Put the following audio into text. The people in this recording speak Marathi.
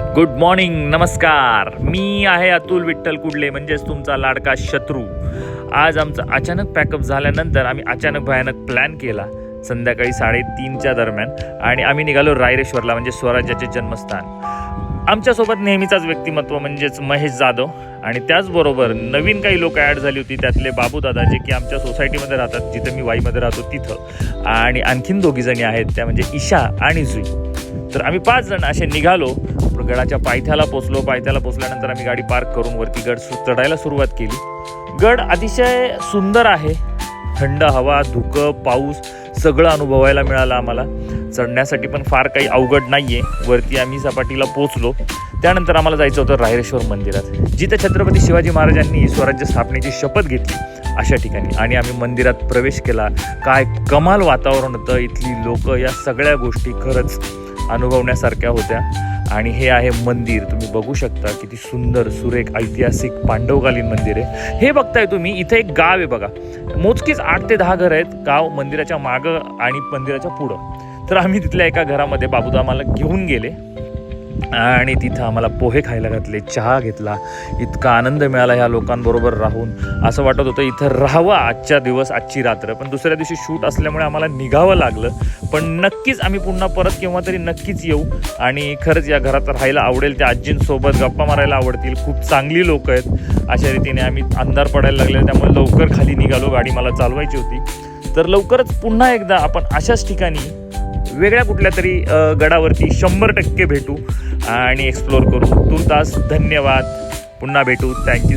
गुड मॉर्निंग, नमस्कार. मी आहे अतुल विठ्ठल कुडले, म्हणजेच तुमचा लाडका शत्रू. आज आमचं अचानक पॅकअप झाल्यानंतर आम्ही अचानक भयानक प्लॅन केला संध्याकाळी 3:30च्या दरम्यान, आणि आम्ही निघालो रायरेश्वरला, म्हणजे स्वराज्याचे जन्मस्थान. आमच्यासोबत नेहमीचाच व्यक्तिमत्व म्हणजेच महेश जाधव, आणि त्याचबरोबर नवीन काही लोक ॲड झाली होती. त्यातले बाबूदादा, जे की आमच्या सोसायटीमध्ये राहतात, जिथं मी वाईमध्ये राहतो तिथं, आणि आणखीन दोघीजणी आहेत, त्या म्हणजे ईशा आणि जुई. तर आम्ही 5 जण असे निघालो. गडाच्या पायथ्याला पोचल्यानंतर आम्ही गाडी पार्क करून वरती गड चढायला सुरुवात केली. गड अतिशय सुंदर आहे. थंड हवा, धुकं, पाऊस सगळं अनुभवायला मिळालं आम्हाला. चढण्यासाठी पण फार काही अवघड नाही आहे. वरती आम्ही सपाटीला पोचलो. त्यानंतर आम्हाला जायचं होतं रायरेश्वर मंदिरात, जिथे छत्रपती शिवाजी महाराजांनी स्वराज्य स्थापनेची शपथ घेतली अशा ठिकाणी. आणि आम्ही मंदिरात प्रवेश केला. काय कमाल वातावरण होतं. इथली लोक, या सगळ्या गोष्टी खरंच अनुभवण्यासारख्या होत्या. आणि हे आहे मंदिर. तुम्ही बघू शकता किती सुंदर, सुरेख, ऐतिहासिक पांडवकालीन मंदिर आहे. हे बघताय तुम्ही, इथे एक गाव आहे बघा. मोजकीच 8 ते 10 घरं आहेत. गाव मंदिराच्या मागं आणि मंदिराच्या पुढं. तर आम्ही तिथल्या एका घरामध्ये बाबूदा आम्हाला घेऊन गेले आणि तिथं आम्हाला पोहे खायला घातले, चहा घेतला. इतका आनंद मिळाला ह्या लोकांबरोबर राहून. असं वाटत होतं इथं राहावं आजच्या दिवस, आजची रात्र. पण दुसऱ्या दिवशी शूट असल्यामुळे आम्हाला निघावं लागलं. पण नक्कीच आम्ही पुन्हा परत केव्हा तरी नक्कीच येऊ. आणि खरंच या घरात राहायला आवडेल. त्या आजींसोबत गप्पा मारायला आवडतील. खूप चांगली लोक आहेत. अशा रीतीने आम्ही अंधार पडायला लागले, त्यामुळे लवकर खाली निघालो. गाडी मला चालवायची होती. तर लवकरच पुन्हा एकदा आपण अशाच ठिकाणी वेगळ्या कुठल्या तरी गडावरती 100% भेटू आणि एक्सप्लोअर करू. तुर्तास धन्यवाद. पुन्हा भेटू. थँक्यू.